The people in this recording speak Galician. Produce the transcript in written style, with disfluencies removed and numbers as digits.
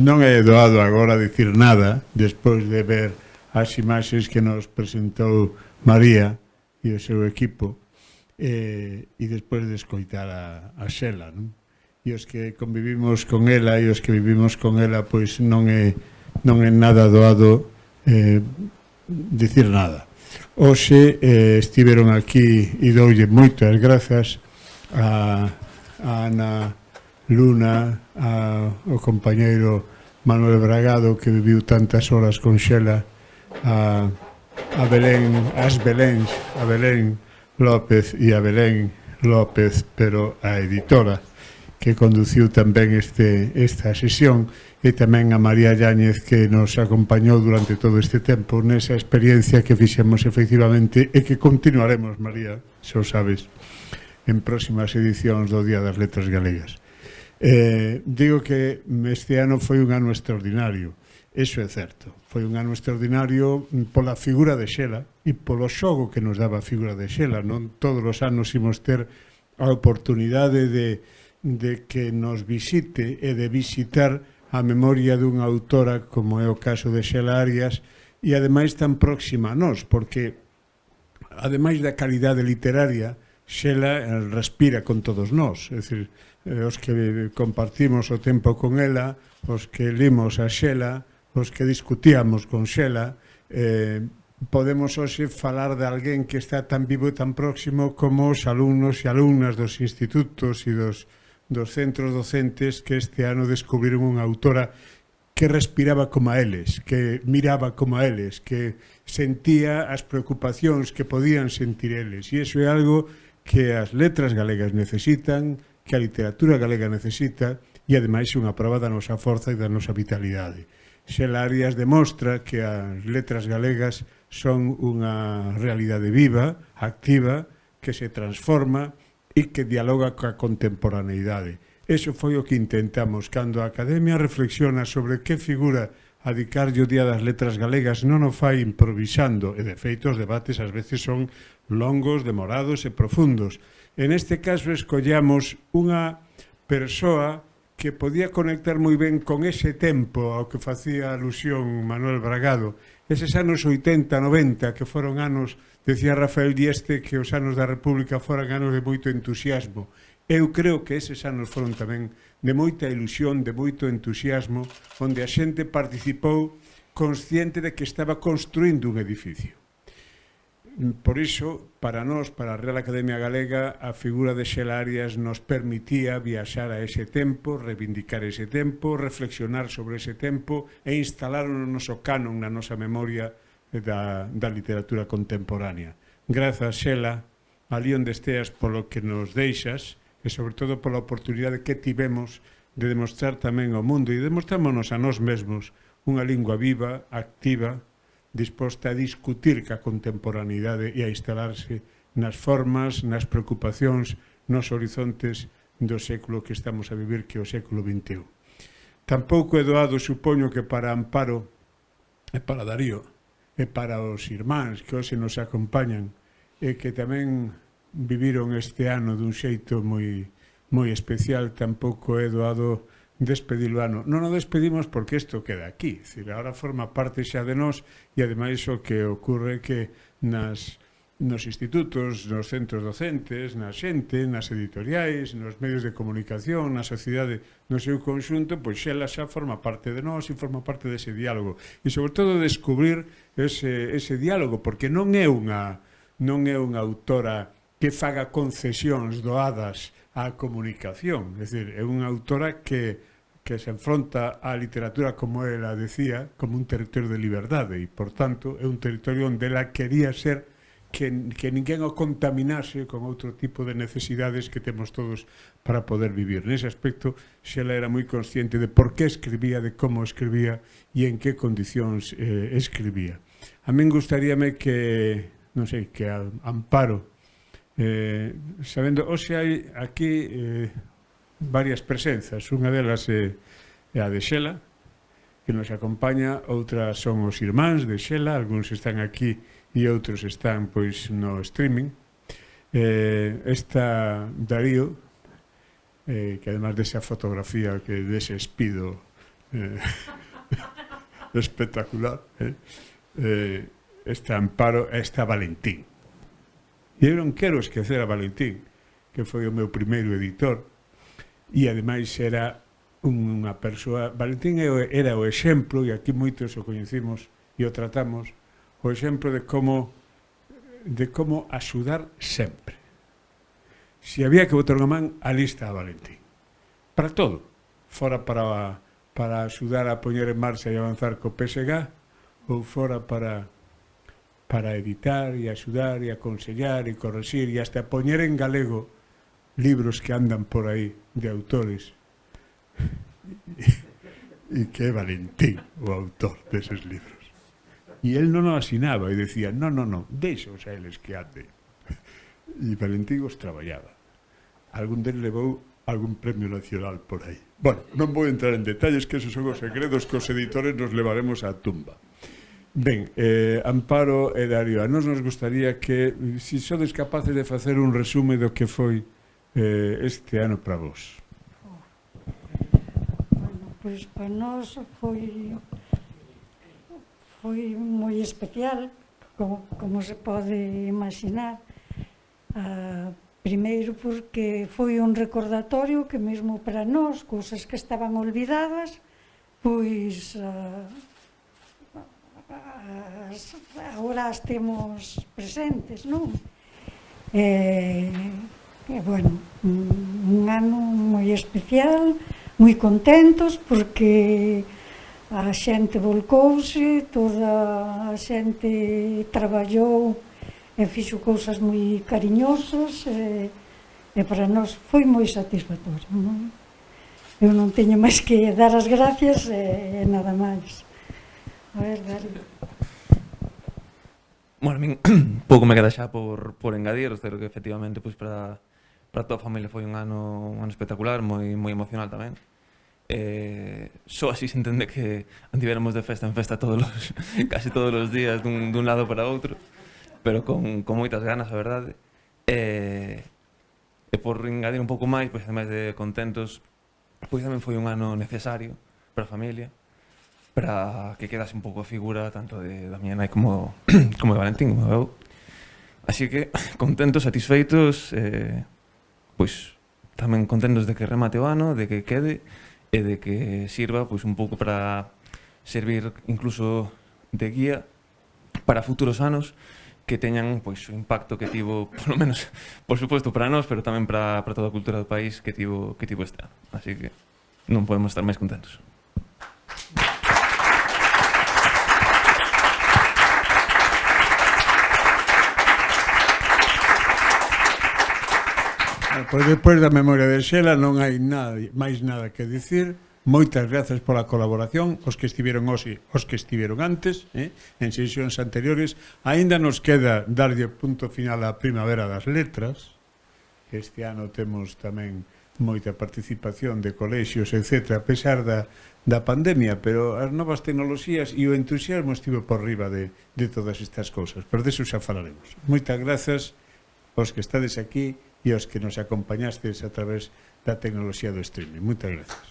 non é doado agora dicir nada despois de ver as imaxes que nos presentou María e o seu equipo e despois de escoitar a Xela, non? E os que convivimos con ela e os que vivimos con ela, pois non é nada doado dicir nada. Hoxe estiveron aquí e doulle moitas grazas a Ana Luna, ao compañeiro Manuel Bragado, que viviu tantas horas con Xela, a Belén, as Beléns, a Belén López e a Belén López, pero a editora que conduciu tamén esta sesión, e tamén a María Yáñez, que nos acompañou durante todo este tempo nesa experiencia que fixemos efectivamente e que continuaremos, María, se o sabes, en próximas edicións do Día das Letras Galegas. Digo que este ano foi un ano extraordinario, eso é certo, foi un ano extraordinario pola figura de Xela e polo xogo que nos daba a figura de Xela. Non todos os anos imos ter a oportunidade de que nos visite e de visitar a memoria dunha autora como é o caso de Xela Arias, e ademais tan próxima a nós, porque ademais da calidade literaria, Xela respira con todos nós, é dicir, os que compartimos o tempo con ela, os que limos a Xela, os que discutíamos con Xela, podemos hoxe falar de alguén que está tan vivo e tan próximo como os alumnos e alumnas dos institutos e dos centros docentes que este ano descubriron unha autora que respiraba como a eles, que miraba como a eles, que sentía as preocupacións que podían sentir eles. E iso é algo que as letras galegas necesitan, que a literatura galega necesita, e ademais é unha prova da nosa forza e da nosa vitalidade. Xela Arias demostra que as letras galegas son unha realidade viva, activa, que se transforma e que dialoga coa contemporaneidade. Eso foi o que intentamos cando a Academia reflexiona sobre que figura adicarlle o Día das Letras Galegas. Non o fai improvisando, e de feito os debates ás veces son longos, demorados e profundos. En este caso escollamos unha persoa que podía conectar moi ben con ese tempo ao que facía alusión Manuel Bragado, eses anos 80-90 que foron anos, decía Rafael Dieste, que os anos da República foran anos de moito entusiasmo. Eu creo que eses anos foron tamén de moita ilusión, de moito entusiasmo, onde a xente participou consciente de que estaba construindo un edificio. Por iso, para nós, para a Real Academia Galega, a figura de Xela Arias nos permitía viaxar a ese tempo, reivindicar ese tempo, reflexionar sobre ese tempo e instalar no noso canon, na nosa memoria da literatura contemporánea. Grazas, Xela, ali onde esteas, polo que nos deixas e, sobre todo, pola oportunidade que tivemos de demostrar tamén ao mundo e demostrámonos a nós mesmos unha lingua viva, activa, disposta a discutir ca contemporaneidade e a instalarse nas formas, nas preocupacións, nos horizontes do século que estamos a vivir, que é o século XXI. Tampouco é doado, supoño, que para Amparo e para Darío e para os irmáns que hoxe nos acompañan e que tamén viviron este ano dun xeito moi especial, tampouco é doado despedir o ano. Non o despedimos porque isto queda aquí, agora forma parte xa de nós e ademais o que ocorre que nos institutos, nos centros docentes, na xente, nas editoriais, nos medios de comunicación, na sociedade no seu conxunto, pois Xela xa forma parte de nós e forma parte dese diálogo e sobre todo descubrir ese diálogo, porque non é unha autora que faga concesións doadas á comunicación, é dicir, é unha autora que se enfronta á literatura, como ela decía, como un territorio de liberdade e, por tanto, é un territorio onde ela quería ser que ninguén o contaminase con outro tipo de necesidades que temos todos para poder vivir. Nese aspecto, Xela era moi consciente de por que escribía, de como escribía e en que condicións escribía. A min gustaríame que, non sei, que Amparo, sabendo, hoxe hai aquí varias presenzas, unha delas é a de Xela, que nos acompaña, outras son os irmáns de Xela, algúns están aquí e outros están pois no streaming. Esta Darío, que además desa fotografía, que dese espido espectacular, este Amparo e esta Valentín. E eu non quero esquecer a Valentín, que foi o meu primeiro editor, e ademais era unha persoa... Valentín era o exemplo, e aquí moitos o coñecimos e o tratamos, o exemplo de como axudar sempre. Se había que botar unha man, ali está a Valentín. Para todo. Fora para axudar a poñer en marcha e avanzar co PSG, ou fora para editar e axudar e aconsellar e corregir e hasta poñer en galego libros que andan por aí de autores. E que é Valentín o autor deses libros. E el non o asinaba e decía, non, deixos a eles que ande. E Valentín os traballaba. Algún deles levou algún premio nacional por aí. Bueno, non vou entrar en detalles, que esos son os segredos que os editores nos levaremos á tumba. Ben, Amparo e Darío, a nos gustaría que, se sodes capaces de facer un resume do que foi este ano para vos. Bueno, pois para nós foi moi especial, como se pode imaginar. Primeiro porque foi un recordatorio que mesmo para nós, cousas que estaban olvidadas, pois agora as temos presentes, non? E bueno, un ano moi especial, moi contentos porque a xente volcouse, toda a xente traballou e fixo cousas moi cariñosas e para nós foi moi satisfactorio, non? Eu non teño máis que dar as gracias e nada máis. A ver, Darío. Bueno, a min pouco me queda xa por engadir, pero que efectivamente pois para toda a familia foi un ano espectacular, moi emocional tamén. Só así se entende que antivéramos de festa en festa casi todos os días dun lado para outro, pero con moitas ganas, a verdade. E por engadir un pouco máis, pois ademais de contentos, pois tamén foi un ano necesario para a familia, para que quedase un pouco a figura tanto da miña nai como de Valentín, como eu. Así que contentos, satisfeitos, pois tamén contentos de que remate o ano, de que quede e de que sirva pois un pouco para servir incluso de guía para futuros anos que teñan pois o impacto que tivo, polo menos, por suposto, para nós, pero tamén para toda a cultura do país que tivo este ano. Así que non podemos estar máis contentos. Pois despois da memoria de Xela non hai máis nada que dicir. Moitas grazas pola colaboración, os que estiveron hoxe, os que estiveron antes, en sesións anteriores. Aínda nos queda darlle punto final á Primavera das Letras. Este ano temos tamén moita participación de colexios, etc., a pesar da pandemia, pero as novas tecnoloxías e o entusiasmo estivo por riba de todas estas cousas. Pero deso xa falaremos. Moitas grazas aos que estades aquí e aos que nos acompañastes a través da tecnoloxía do streaming. Moitas grazas.